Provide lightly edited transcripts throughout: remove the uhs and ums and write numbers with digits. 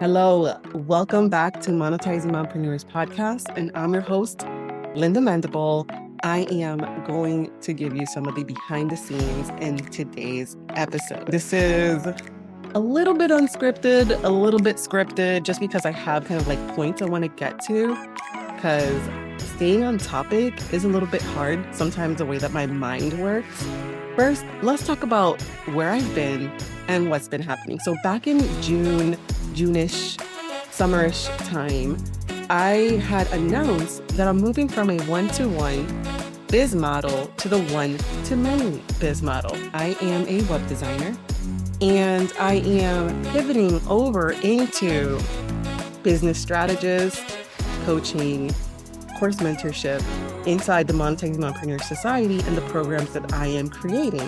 Hello, welcome back to Monetizing Mompreneurs podcast, and I'm your host, Linda Mendible. I am going to give you some of the behind the scenes in today's episode. This is a little bit unscripted, a little bit scripted, just because I have kind of like points I want to get to, because staying on topic is a little bit hard sometimes the way that my mind works. First, let's talk about where I've been and what's been happening. So back in June-ish, summerish time, I had announced that I'm moving from a one-to-one biz model to the one-to-many biz model. I am a web designer and I am pivoting over into business strategist, coaching, course mentorship inside the Monetizing Mompreneurs Society and the programs that I am creating.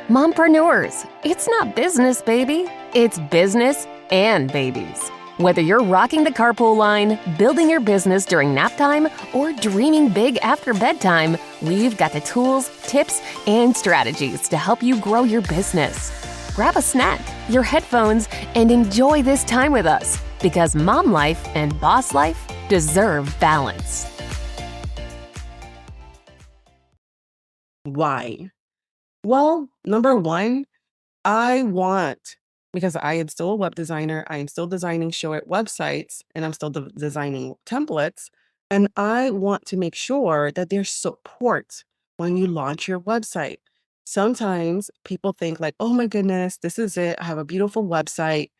Mompreneurs, it's not business, baby. It's business and babies. Whether you're rocking the carpool line, building your business during nap time, or dreaming big after bedtime, we've got the tools, tips, and strategies to help you grow your business. Grab a snack, your headphones, and enjoy this time with us, because mom life and boss life deserve balance. Why? Well, number one, because I am still a web designer, I am still designing show it websites, and I'm still designing templates. And I want to make sure that there's support when you launch your website. Sometimes people think like, oh my goodness, this is it. I have a beautiful website.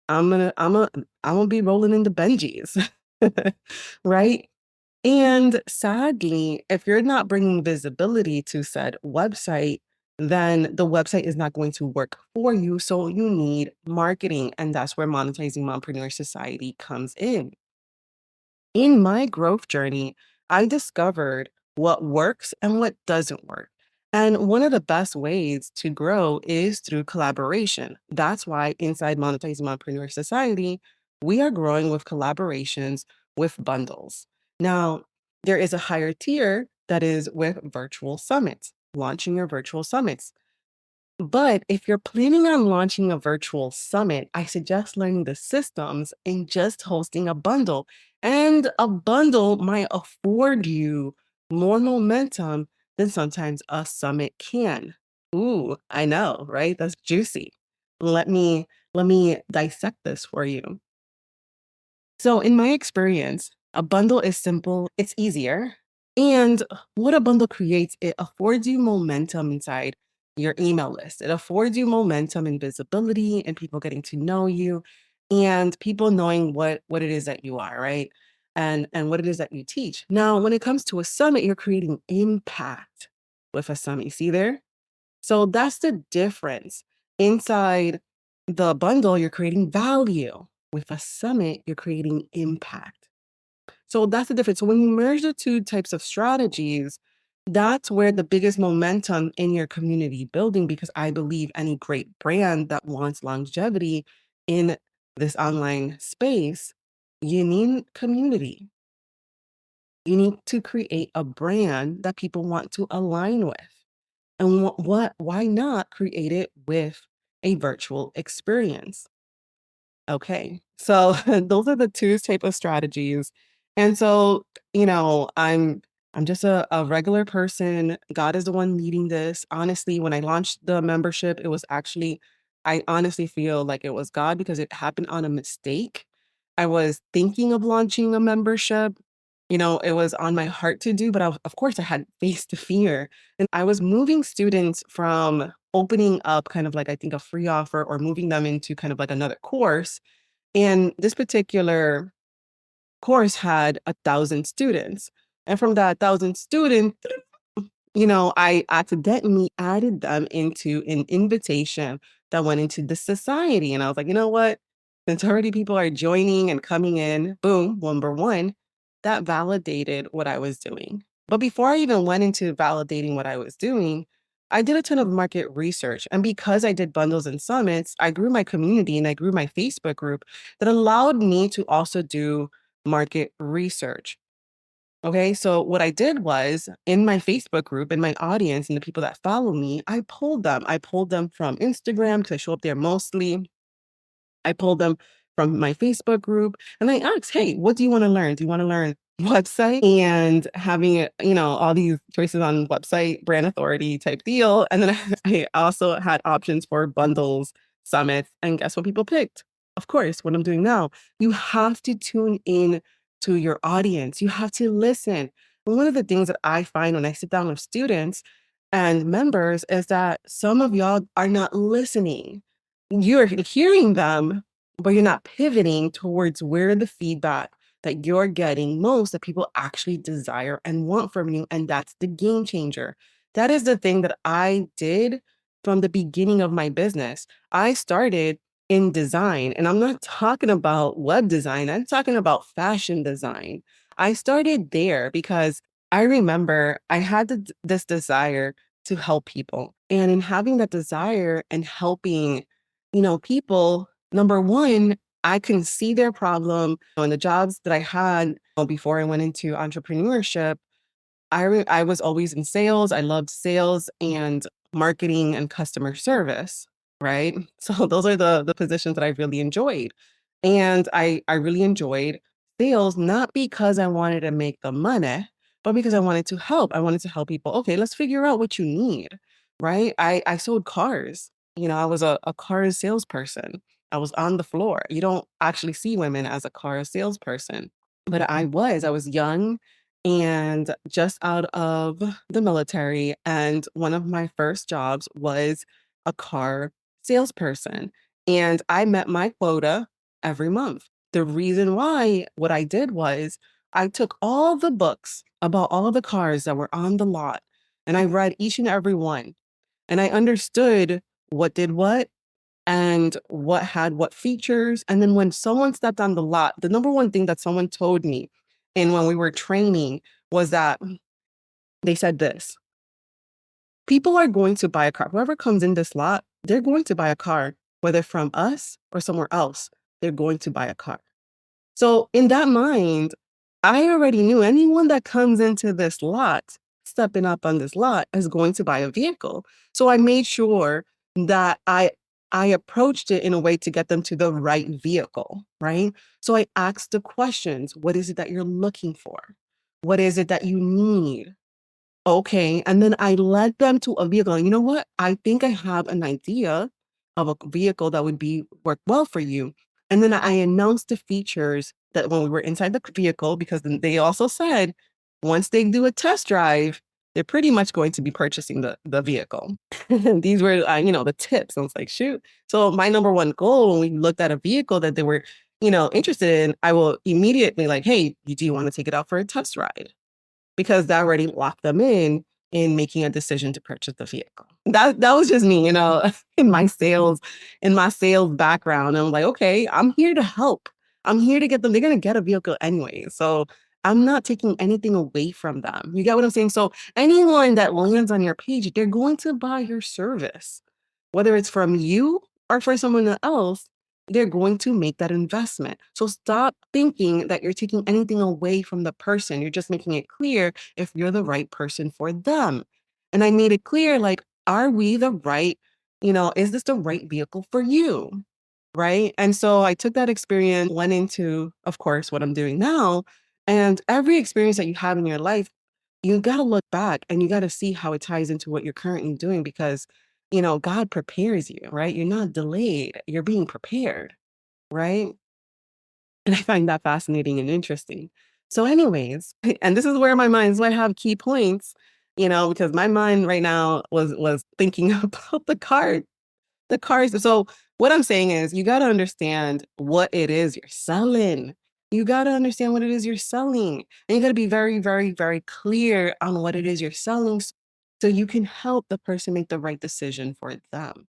I'm gonna be rolling into Benjis, right? And sadly, if you're not bringing visibility to said website, then the website is not going to work for you. So you need marketing. And that's where Monetizing Mompreneur Society comes in. In my growth journey, I discovered what works and what doesn't work. And one of the best ways to grow is through collaboration. That's why inside Monetizing Mompreneur Society, we are growing with collaborations with bundles. Now, there is a higher tier that is with virtual summits, launching your virtual summits. But if you're planning on launching a virtual summit, I suggest learning the systems and just hosting a bundle. And a bundle might afford you more momentum than sometimes a summit can. Ooh, I know, right? That's juicy. Let me dissect this for you. So in my experience, a bundle is simple, it's easier. And what a bundle creates, it affords you momentum inside your email list. It affords you momentum and visibility and people getting to know you and people knowing what it is that you are, right? And what it is that you teach. Now, when it comes to a summit, you're creating impact with a summit. You see there? So that's the difference. Inside the bundle, you're creating value. With a summit, you're creating impact. So that's the difference. So when you merge the two types of strategies, that's where the biggest momentum in your community building, because I believe any great brand that wants longevity in this online space, you need community. You need to create a brand that people want to align with. And why not create it with a virtual experience? Okay. So those are the two type of strategies. And so, I'm just a regular person. God is the one leading this. Honestly, when I launched the membership, I honestly feel like it was God because it happened on a mistake. I was thinking of launching a membership. It was on my heart to do, but of course I had faced the fear. And I was moving students from opening up kind of like, I think, a free offer or moving them into kind of like another course. And this particular course had 1,000 students. And from that 1,000 students, I accidentally added them into an invitation that went into the society. And I was like, you know what? Since already people are joining and coming in, boom, number one, that validated what I was doing. But before I even went into validating what I was doing, I did a ton of market research. And because I did bundles and summits, I grew my community and I grew my Facebook group that allowed me to also do market research. Okay, so what I did was in my Facebook group, in my audience, and the people that follow me, I pulled them. I pulled them from Instagram because I show up there mostly. I pulled them from my Facebook group and I asked, hey, what do you want to learn? Do you want to learn website and having it, all these choices on website, brand authority type deal? And then I also had options for bundles, summits, and guess what people picked? Of course, what I'm doing now. You have to tune in to your audience. You have to listen. And one of the things that I find when I sit down with students and members is that some of y'all are not listening. You're hearing them, but you're not pivoting towards where the feedback that you're getting most that people actually desire and want from you. And that's the game changer. That is the thing that I did from the beginning of my business. I started in design, and I'm not talking about web design, I'm talking about fashion design. I started there because I remember I had this desire to help people. And in having that desire and helping people, number one, I can see their problem. In the jobs that I had before I went into entrepreneurship, I was always in sales. I loved sales and marketing and customer service, right? So those are the positions that I really enjoyed. And I really enjoyed sales, not because I wanted to make the money, but because I wanted to help. I wanted to help people. Okay, let's figure out what you need, right? I sold cars. I was a car salesperson. I was on the floor. You don't actually see women as a car salesperson, but I was young and just out of the military. And one of my first jobs was a car salesperson. And I met my quota every month. The reason why, what I did was I took all the books about all of the cars that were on the lot and I read each and every one. And I understood what did what and what had what features. And then when someone stepped on the lot, the number one thing that someone told me, and when we were training, was that they said this: people are going to buy a car. Whoever comes in this lot, they're going to buy a car, whether from us or somewhere else, they're going to buy a car. So in that mind, I already knew anyone that comes into this lot, stepping up on this lot, is going to buy a vehicle. So I made sure that I approached it in a way to get them to the right vehicle, right? So I asked the questions. What is it that you're looking for? What is it that you need? Okay, and then I led them to a vehicle. And you know what? I think I have an idea of a vehicle that would be work well for you. And then I announced the features that when we were inside the vehicle, because then they also said once they do a test drive, they're pretty much going to be purchasing the vehicle. These were, the tips. I was like, shoot. So my number one goal when we looked at a vehicle that they were, interested in, I will immediately like, hey, do you want to take it out for a test ride? Because that already locked them in making a decision to purchase the vehicle. That was just me, in my sales background. I'm like, okay, I'm here to help. I'm here to get them. They're gonna get a vehicle anyway. So I'm not taking anything away from them. You get what I'm saying? So anyone that lands on your page, they're going to buy your service. Whether it's from you or for someone else, they're going to make that investment. So stop thinking that you're taking anything away from the person. You're just making it clear if you're the right person for them. And I made it clear, like, are we the right, is this the right vehicle for you? Right. And so I took that experience, went into, of course, what I'm doing now. And every experience that you have in your life, you got to look back and you got to see how it ties into what you're currently doing because, God prepares you, right? You're not delayed, you're being prepared, right? And I find that fascinating and interesting. So, anyways, and this is where my mind, so I have key points, because my mind right now was thinking about the cars. So what I'm saying is you got to understand what it is you're selling. You got to understand what it is you're selling. And you got to be very, very, very clear on what it is you're selling so you can help the person make the right decision for them.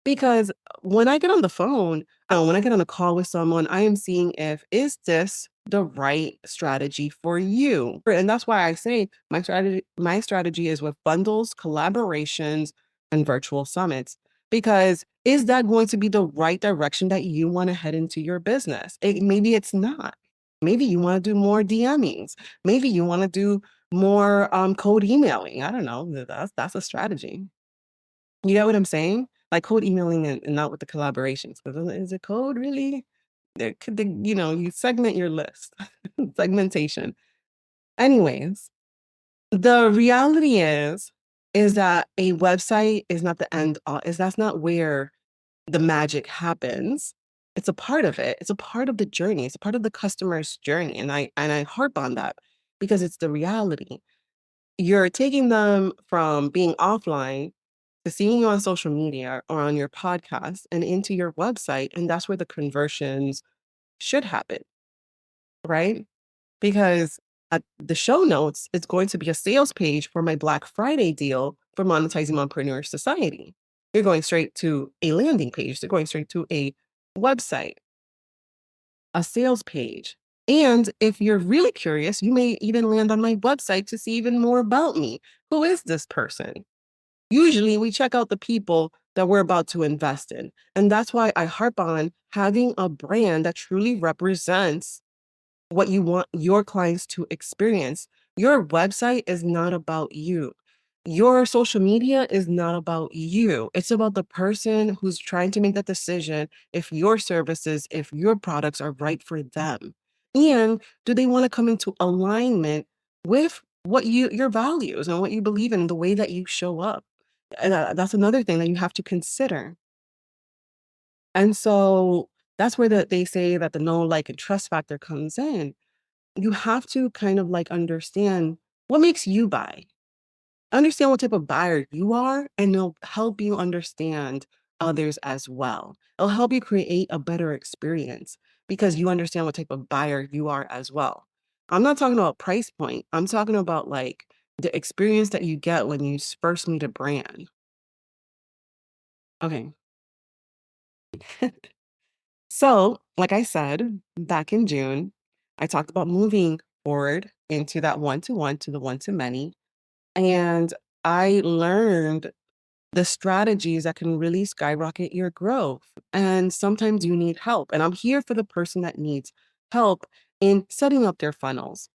Because when I get on the phone, when I get on a call with someone, I am seeing if is this the right strategy for you? And that's why I say my strategy is with bundles, collaborations, and virtual summits. Because is that going to be the right direction that you want to head into your business? Maybe it's not. Maybe you want to do more DMings. Maybe you want to do more cold emailing. I don't know. That's a strategy. You know what I'm saying? like cold emailing and not with the collaborations. But is it code really? There could, you segment your list, segmentation. Anyways, the reality is that a website is not the end all, is that's not where the magic happens. It's a part of it. It's a part of the journey. It's a part of the customer's journey. And I harp on that because it's the reality. You're taking them from being offline to seeing you on social media or on your podcast and into your website. And that's where the conversions should happen, right? Because at the show notes, it's going to be a sales page for my Black Friday deal for Monetizing Mompreneur Society. You're going straight to a landing page. They're going straight to a website, a sales page. And if you're really curious, you may even land on my website to see even more about me. Who is this person? Usually we check out the people that we're about to invest in. And that's why I harp on having a brand that truly represents what you want your clients to experience. Your website is not about you. Your social media is not about you. It's about the person who's trying to make that decision if your services, if your products are right for them. And do they want to come into alignment with what your values and what you believe in, the way that you show up? And that's another thing that you have to consider. And so that's where they say that the know, like, and trust factor comes in. You have to kind of like understand what makes you buy. Understand what type of buyer you are, and it'll help you understand others as well. It'll help you create a better experience because you understand what type of buyer you are as well. I'm not talking about price point. I'm talking about like the experience that you get when you first meet a brand. Okay. So, like I said, back in June, I talked about moving forward into that one to one to the one to many. And I learned the strategies that can really skyrocket your growth. And sometimes you need help. And I'm here for the person that needs help in setting up their funnels,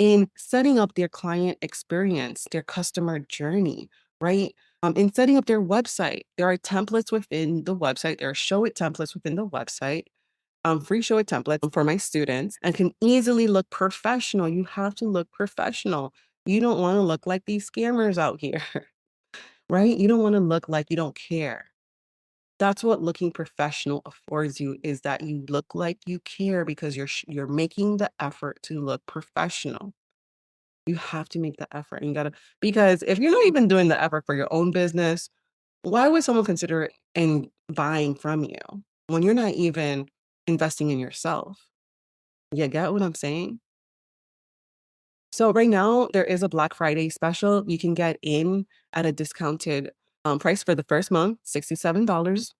in setting up their client experience, their customer journey, right? In setting up their website. There are templates within the website. There are show it templates within the website, free show it templates for my students, and can easily look professional. You have to look professional. You don't want to look like these scammers out here, right? You don't want to look like you don't care. That's what looking professional affords you, is that you look like you care because you're making the effort to look professional. You have to make the effort. You gotta, because if you're not even doing the effort for your own business, why would someone consider it in buying from you when you're not even investing in yourself? You get what I'm saying? So right now there is a Black Friday special. You can get in at a discounted price for the first month, $67,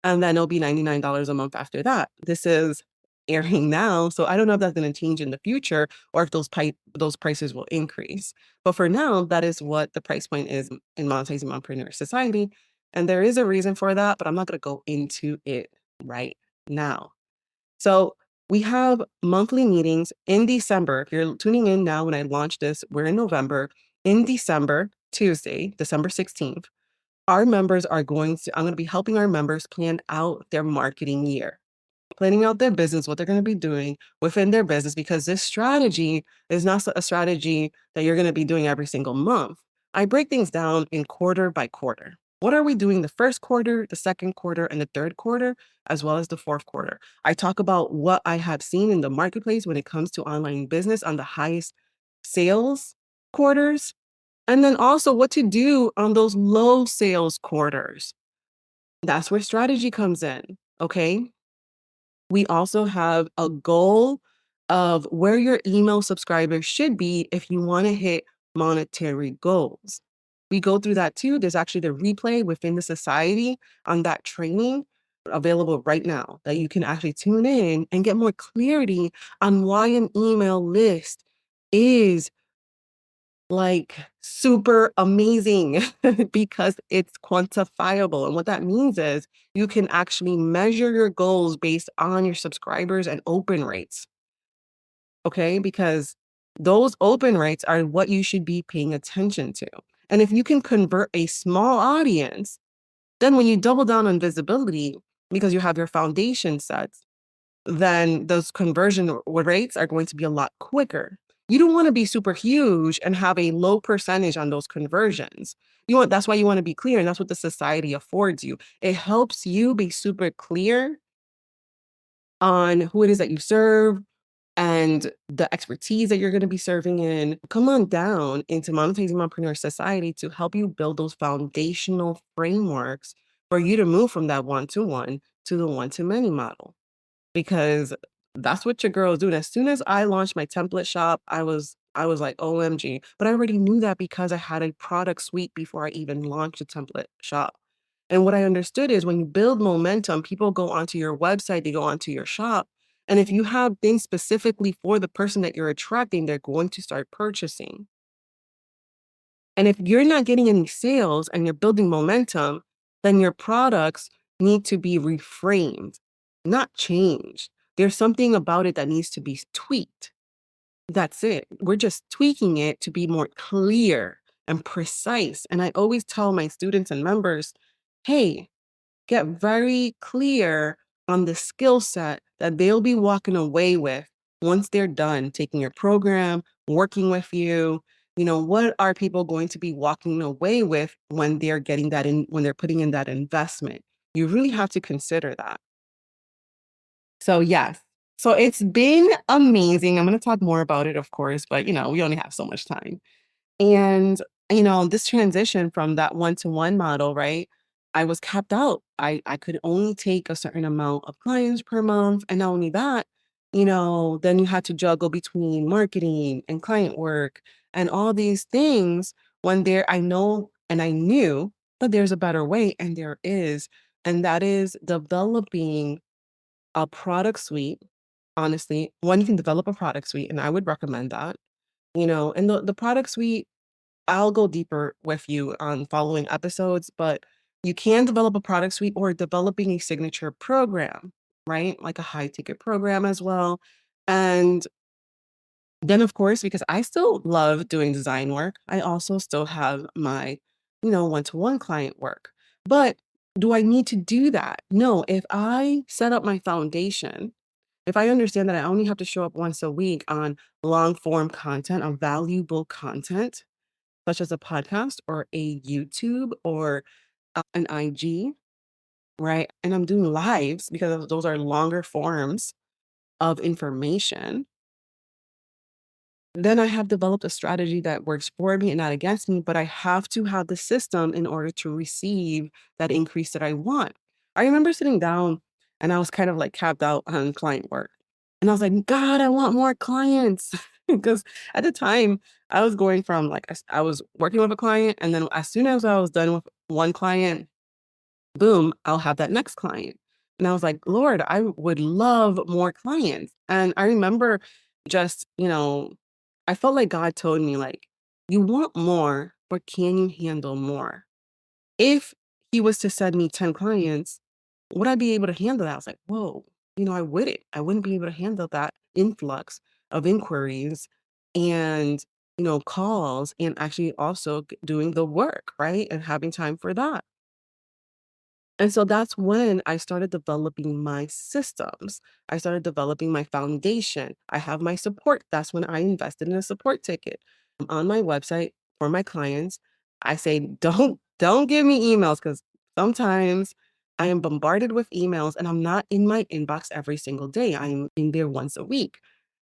and then it'll be $99 a month after that. This is airing now, so I don't know if that's going to change in the future or if those prices will increase. But for now, that is what the price point is in Monetizing Mompreneur Society, and there is a reason for that, but I'm not going to go into it right now. So we have monthly meetings in December. If you're tuning in now when I launch this, we're in November. In December, Tuesday, December 16th, our members are I'm going to be helping our members plan out their marketing year, planning out their business, what they're going to be doing within their business, because this strategy is not a strategy that you're going to be doing every single month. I break things down in quarter by quarter. What are we doing the first quarter, the second quarter, and the third quarter, as well as the fourth quarter? I talk about what I have seen in the marketplace when it comes to online business on the highest sales quarters, and then also what to do on those low sales quarters. That's where strategy comes in. Okay. We also have a goal of where your email subscribers should be if you want to hit monetary goals. We go through that too. There's actually the replay within the society on that training available right now that you can actually tune in and get more clarity on why an email list is like super amazing because it's quantifiable. And what that means is you can actually measure your goals based on your subscribers and open rates. Okay. Because those open rates are what you should be paying attention to. And if you can convert a small audience Then when you double down on visibility because you have your foundation set, then those conversion rates are going to be a lot quicker. You don't want to be super huge and have a low percentage on those conversions. That's why you want to be clear, and that's what the society affords you. It helps you be super clear on who it is that you serve and the expertise that you're going to be serving in. Come on down into Monetizing Mompreneur Society to help you build those foundational frameworks for you to move from that one-to-one to the one-to-many model, because that's what your girl is doing. As soon as I launched my template shop, I was like, OMG. But I already knew that because I had a product suite before I even launched a template shop. And what I understood is when you build momentum, people go onto your website, they go onto your shop. And if you have things specifically for the person that you're attracting, they're going to start purchasing. And if you're not getting any sales and you're building momentum, then your products need to be reframed, not changed. There's something about it that needs to be tweaked. That's it. We're just tweaking it to be more clear and precise. And I always tell my students and members, hey, get very clear on the skill set that they'll be walking away with once they're done taking your program, working with you. What are people going to be walking away with when they're getting that in, when they're putting in that investment? You really have to consider that. So, yes. So it's been amazing. I'm going to talk more about it, of course, but we only have so much time. And, this transition from that one-to-one model, right? I was capped out. I could only take a certain amount of clients per month. And not only that, then you had to juggle between marketing and client work and all these things when I know and I knew that there's a better way, and there is. And that is developing a product suite. Honestly, one, you can develop a product suite, and I would recommend that. And the product suite, I'll go deeper with you on following episodes, but you can develop a product suite or developing a signature program, right? Like a high ticket program as well. And then, of course, because I still love doing design work, I also still have my, one-to-one client work. But do I need to do that? No, if I set up my foundation, if I understand that I only have to show up once a week on long form content, on valuable content, such as a podcast or a YouTube or an IG, right? And I'm doing lives because those are longer forms of information. Then I have developed a strategy that works for me and not against me, but I have to have the system in order to receive that increase that I want. I remember sitting down and I was kind of like capped out on client work. And I was like, God, I want more clients. Because at the time, I was going from like, I was working with a client. And then as soon as I was done with one client, boom, I'll have that next client. And I was like, Lord, I would love more clients. And I remember just, I felt like God told me, like, you want more, but can you handle more? If he was to send me 10 clients, would I be able to handle that? I was like, whoa, I wouldn't. I wouldn't be able to handle that influx of inquiries and, calls, and actually also doing the work, right? And having time for that. And so that's when I started developing my systems. I started developing my foundation. I have my support. That's when I invested in a support ticket on my website for my clients. I say, don't give me emails, because sometimes I am bombarded with emails and I'm not in my inbox every single day. I'm in there once a week.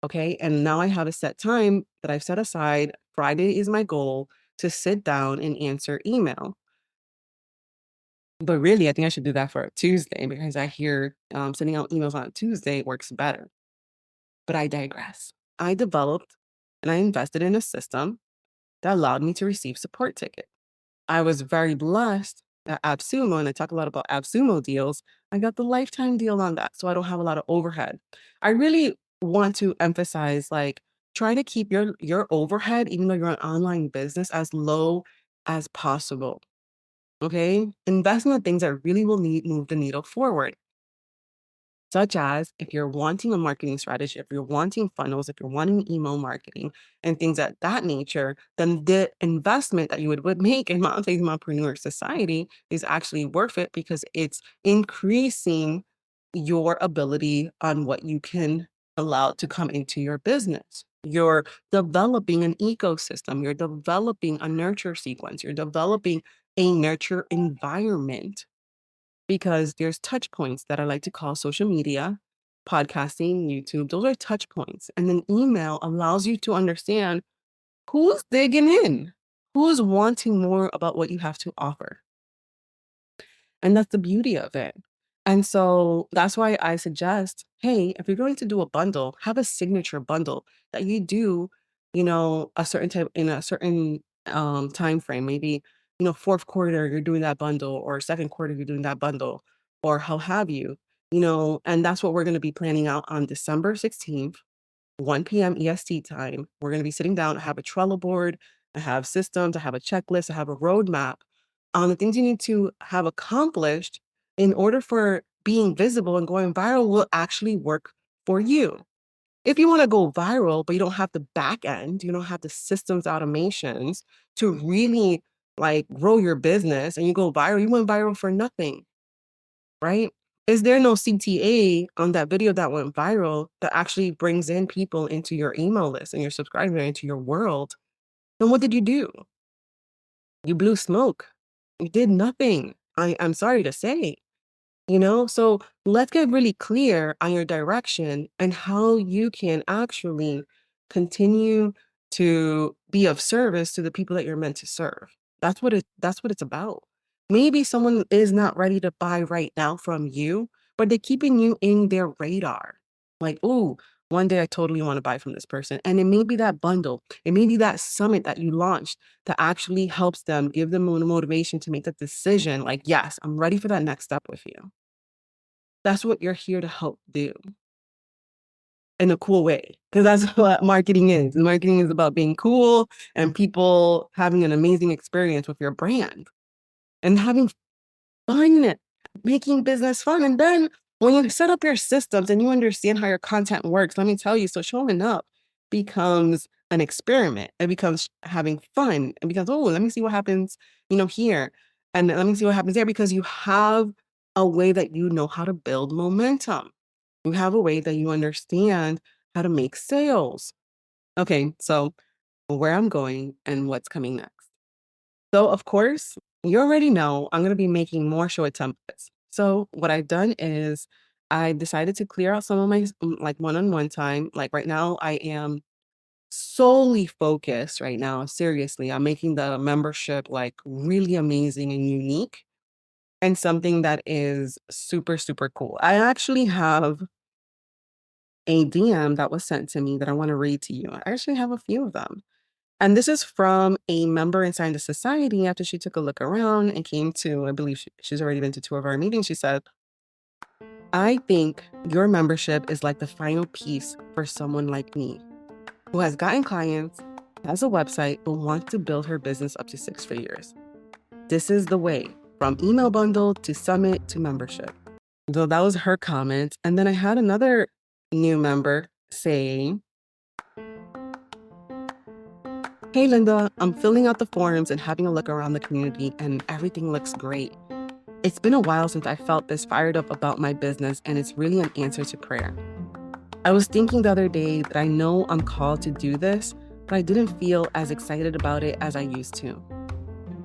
Okay. And now I have a set time that I've set aside. Friday is my goal to sit down and answer email. But really, I think I should do that for a Tuesday, because I hear, sending out emails on a Tuesday works better. But I digress. I developed and I invested in a system that allowed me to receive support tickets. I was very blessed at AppSumo, and I talk a lot about AppSumo deals. I got the lifetime deal on that, so I don't have a lot of overhead. I really want to emphasize, like, try to keep your overhead, even though you're an online business, as low as possible. Okay? Invest in the things that really will move the needle forward. such as if you're wanting a marketing strategy, if you're wanting funnels, if you're wanting email marketing and things of that nature, then the investment that you would make in mompreneur society is actually worth it because it's increasing your ability on what you can allow to come into your business. You're developing an ecosystem, you're developing a nurture sequence, you're developing a nurture environment because there's touch points that I like to call social media, podcasting, YouTube. Those are touch points. And then email allows you to understand who's digging in, who's wanting more about what you have to offer. And that's the beauty of it. And so that's why I suggest, hey, if you're going to do a bundle, have a signature bundle that you do, a certain type in a certain time frame. Maybe, fourth quarter you're doing that bundle, or second quarter you're doing that bundle, or how have you, and that's what we're going to be planning out on December 16th. 1 p.m. EST time. We're going to be sitting down. I have a Trello board. I have systems. I have a checklist. I have a roadmap on the things you need to have accomplished in order for being visible and going viral will actually work for you. If you want to go viral, but you don't have the back end, you don't have the systems automations to really like grow your business and you go viral, you went viral for nothing, right? Is there no CTA on that video that went viral that actually brings in people into your email list and your subscriber into your world? Then what did you do? You blew smoke. You did nothing. I'm sorry to say. So let's get really clear on your direction and how you can actually continue to be of service to the people that you're meant to serve. That's what it's about. Maybe someone is not ready to buy right now from you, but they're keeping you in their radar. Like, oh, one day I totally want to buy from this person. And it may be that bundle, it may be that summit that you launched that actually helps them, give them a motivation to make that decision. Like, yes, I'm ready for that next step with you. That's what you're here to help do in a cool way, because that's what marketing is. Marketing is about being cool and people having an amazing experience with your brand and having fun, making business fun. And then when you set up your systems and you understand how your content works, let me tell you, so showing up becomes an experiment. It becomes having fun. It becomes, oh, let me see what happens, here. And let me see what happens there because you have a way that you know how to build momentum. You have a way that you understand how to make sales. Okay, so where I'm going and what's coming next. So, of course, you already know I'm going to be making more short templates. So, what I've done is I decided to clear out some of my like one-on-one time. Like right now, I am solely focused right now. Seriously, I'm making the membership like really amazing and unique and something that is super, super cool. I actually have a DM that was sent to me that I want to read to you. I actually have a few of them. And this is from a member inside the society after she took a look around and came to, I believe she's already been to 2 of our meetings. She said, I think your membership is like the final piece for someone like me who has gotten clients, has a website, but wants to build her business up to 6 figures. This is the way from email bundle to summit to membership. So that was her comment. And then I had another new member say, hey, Linda, I'm filling out the forms and having a look around the community and everything looks great. It's been a while since I felt this fired up about my business and it's really an answer to prayer. I was thinking the other day that I know I'm called to do this, but I didn't feel as excited about it as I used to.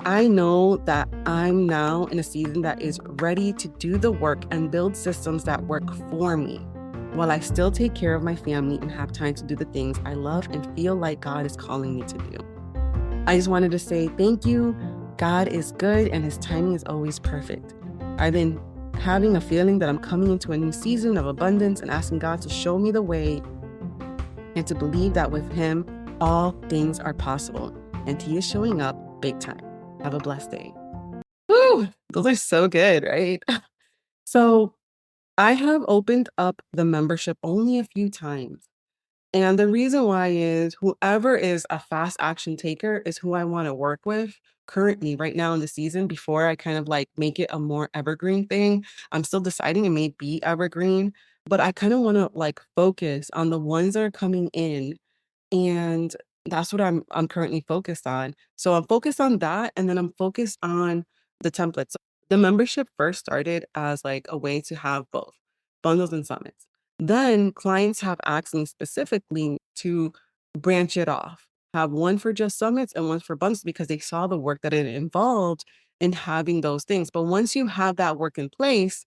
I know that I'm now in a season that is ready to do the work and build systems that work for me, while I still take care of my family and have time to do the things I love and feel like God is calling me to do. I just wanted to say thank you. God is good and his timing is always perfect. I've been having a feeling that I'm coming into a new season of abundance and asking God to show me the way and to believe that with him, all things are possible. And he is showing up big time. Have a blessed day. Woo! Those are so good, right? So I have opened up the membership only a few times. And the reason why is whoever is a fast action taker is who I want to work with currently right now in the season before I kind of like make it a more evergreen thing. I'm still deciding it may be evergreen, but I kind of want to like focus on the ones that are coming in, and that's what I'm currently focused on. So I'm focused on that, and then I'm focused on the templates. The membership first started as like a way to have both bundles and summits. Then clients have asked me specifically to branch it off, have one for just summits and one for bundles because they saw the work that it involved in having those things. But once you have that work in place,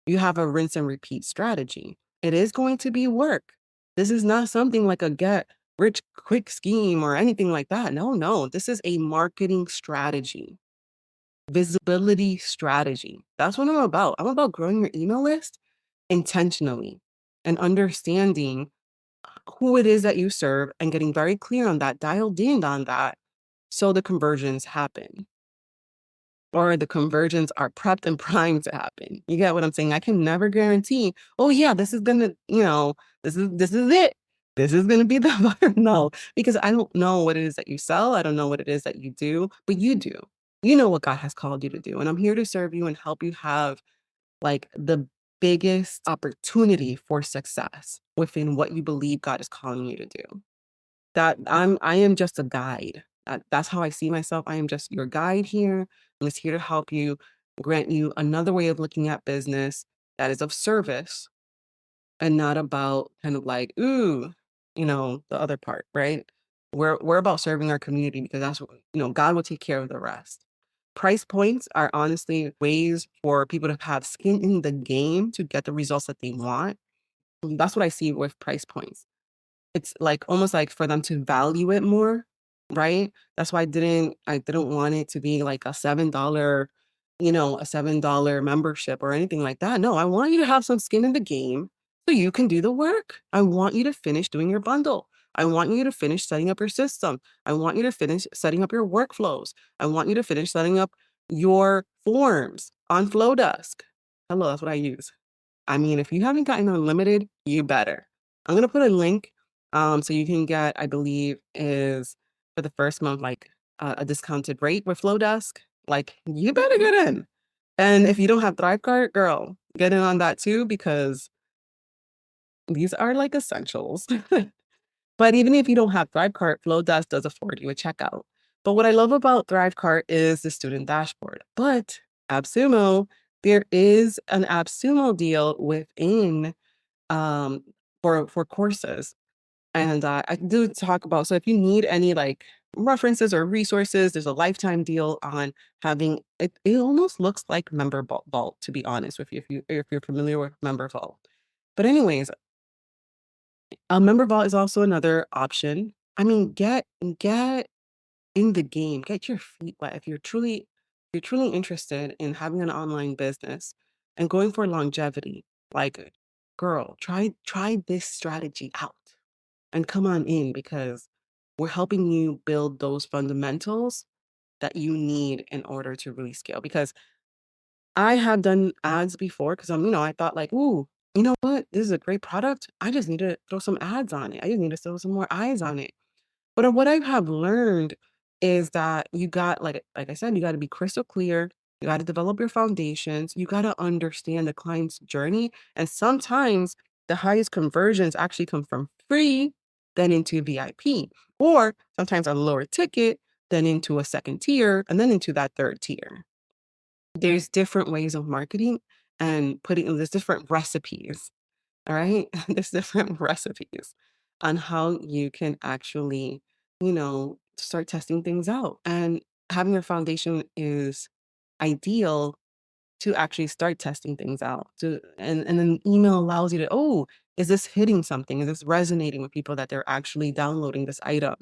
you have a rinse and repeat strategy. It is going to be work. This is not something like a get rich quick scheme or anything like that. No, no. This is a marketing strategy, visibility strategy. That's what I'm about. I'm about growing your email list intentionally and understanding who it is that you serve and getting very clear on that, dialed in on that, so the conversions happen or the conversions are prepped and primed to happen. You get what I'm saying? I can never guarantee, oh yeah, this is gonna, this is it. This is gonna be the buyer. No, because I don't know what it is that you sell. I don't know what it is that you do, but you do. You know what God has called you to do. And I'm here to serve you and help you have like the biggest opportunity for success within what you believe God is calling you to do. I am just a guide. That's how I see myself. I am just your guide here. I'm just here to help you, grant you another way of looking at business that is of service and not about kind of like, ooh, the other part, right? We're about serving our community because that's what, God will take care of the rest. Price points are honestly ways for people to have skin in the game to get the results that they want. That's what I see with price points. It's, like, almost like for them to value it more, right? That's why I didn't want it to be like a $7, a $7 membership or anything like that. No, I want you to have some skin in the game so you can do the work. I want you to finish doing your bundle. I want you to finish setting up your system. I want you to finish setting up your workflows. I want you to finish setting up your forms on Flowdesk. Hello, that's what I use. I mean, if you haven't gotten unlimited, you better. I'm gonna put a link, so you can get, I believe, is for the first month, like a discounted rate with Flowdesk. Like, you better get in. And if you don't have ThriveCart, girl, get in on that too because these are like essentials. But even if you don't have ThriveCart, Flowdesk does afford you a checkout. But what I love about ThriveCart is the student dashboard. But AppSumo, there is an AppSumo deal within um, for courses. And I do talk about, so if you need any like references or resources, there's a lifetime deal on having it. It almost looks like Vault, to be honest with you, if you're familiar with Member Vault. But anyways, Member Vault is also another option. I mean, get in the game, get your feet wet. If you're truly interested in having an online business and going for longevity, like girl, try this strategy out and come on in because we're helping you build those fundamentals that you need in order to really scale. Because I have done ads before because I thought like, ooh, you know what? This is a great product. I just need to throw some ads on it. I just need to throw some more eyes on it. But what I have learned is that you got like I said, you got to be crystal clear. You got to develop your foundations. You got to understand the client's journey. And sometimes the highest conversions actually come from free, then into VIP, or sometimes a lower ticket, then into a second tier, and then into that third tier. There's different ways of marketing and there's different recipes. All right. There's different recipes on how you can actually, start testing things out. And having a foundation is ideal to actually start testing things out. And then email allows you to, oh, is this hitting something? Is this resonating with people that they're actually downloading this item?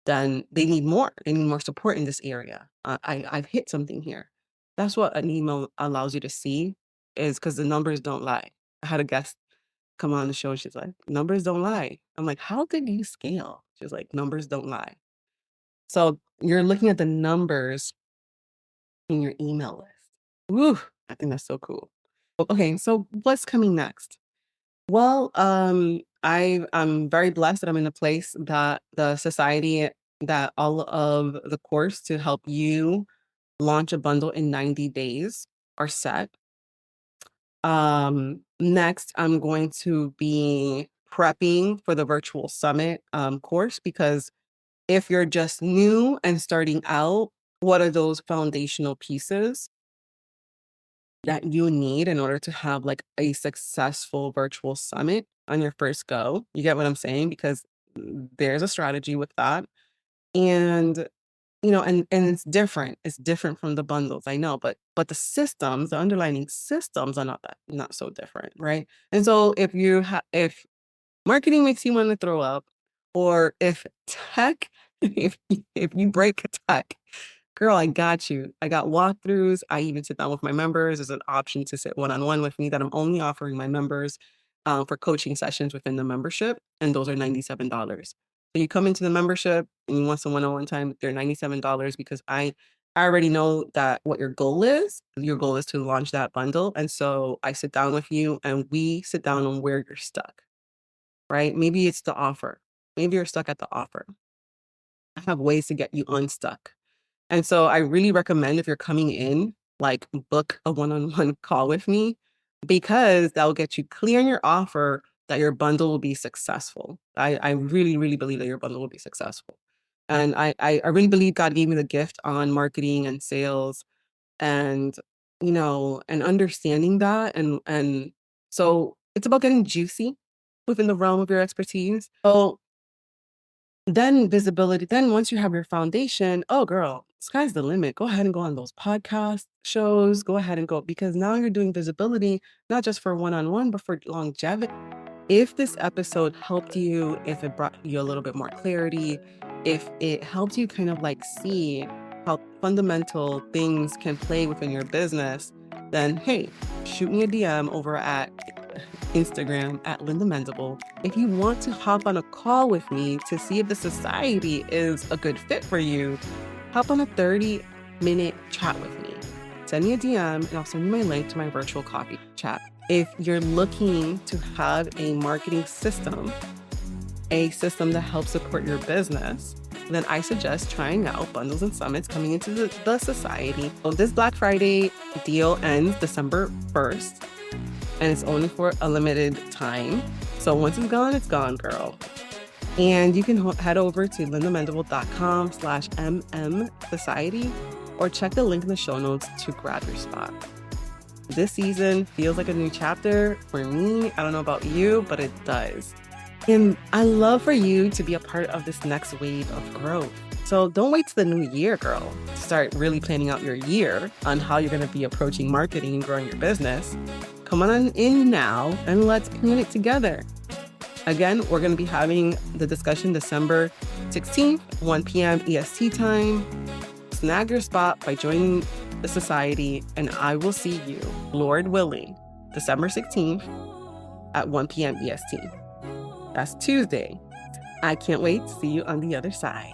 Then they need more. They need more support in this area. I've hit something here. That's what an email allows you to see, is because the numbers don't lie. I had a guest come on the show and she's like, numbers don't lie. I'm like, how did you scale? She's like, numbers don't lie. So you're looking at the numbers in your email list. Woo, I think that's so cool. Okay, so what's coming next? Well, I'm very blessed that I'm in a place that the society, that all of the course to help you launch a bundle in 90 days are set. Next, I'm going to be prepping for the virtual summit course, because if you're just new and starting out, what are those foundational pieces that you need in order to have like a successful virtual summit on your first go? You get what I'm saying? Because there's a strategy with that. And and it's different. It's different from the bundles, I know, but the systems, the underlying systems are not so different, right? And so if marketing makes you want to throw up, or if tech, if you break a tech, girl, I got you. I got walkthroughs. I even sit down with my members. There's an option to sit one-on-one with me that I'm only offering my members for coaching sessions within the membership, and those are $97. So you come into the membership and you want some one-on-one time, they're $97 because I already know that what your goal is. Your goal is to launch that bundle. And so I sit down with you and we sit down on where you're stuck, right? Maybe it's the offer. Maybe you're stuck at the offer. I have ways to get you unstuck. And so I really recommend, if you're coming in, like, book a one-on-one call with me, because that will get you clear on your offer, that your bundle will be successful. I really, really believe that your bundle will be successful. And I really believe God gave me the gift on marketing and sales, and and understanding that, and so it's about getting juicy within the realm of your expertise. So then visibility, then once you have your foundation, oh girl, sky's the limit. Go ahead and go on those podcast shows. Go ahead and go, because now you're doing visibility, not just for one-on-one, but for longevity. If this episode helped you, if it brought you a little bit more clarity, if it helped you kind of like see how fundamental things can play within your business, then hey, shoot me a DM over at Instagram at Linda Mendible. If you want to hop on a call with me to see if the society is a good fit for you, hop on a 30-minute chat with me. Send me a DM and I'll send you my link to my virtual coffee chat. If you're looking to have a marketing system, a system that helps support your business, then I suggest trying out Bundles and Summits coming into the society. So this Black Friday deal ends December 1st, and it's only for a limited time. So once it's gone, girl. And you can head over to lindamendible.com/MMSociety or check the link in the show notes to grab your spot. This season feels like a new chapter for me. I don't know about you, but it does. And I love for you to be a part of this next wave of growth. So don't wait till the new year, girl, to start really planning out your year on how you're going to be approaching marketing and growing your business. Come on in now and let's plan it together. Again, we're going to be having the discussion December 16th, 1 p.m. EST time. Snag your spot by joining the society, and I will see you, Lord willing, December 16th at 1 p.m. EST. That's Tuesday. I can't wait to see you on the other side.